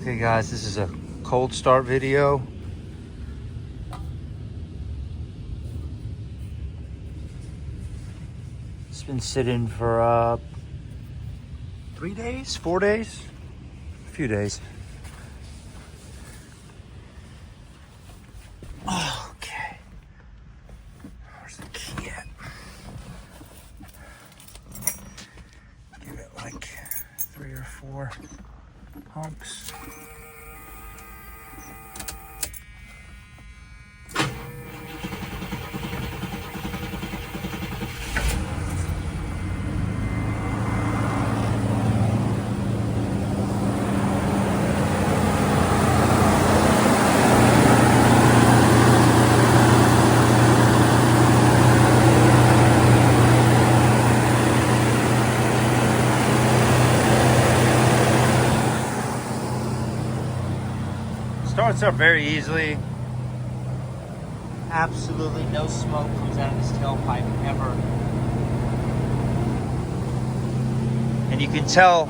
Okay guys, this is a cold start video. It's been sitting for 3 days, 4 days, a few days. Okay, where's the key at? Give it like 3 or 4 humps. Starts up very easily. Absolutely no smoke comes out of this tailpipe ever. And you can tell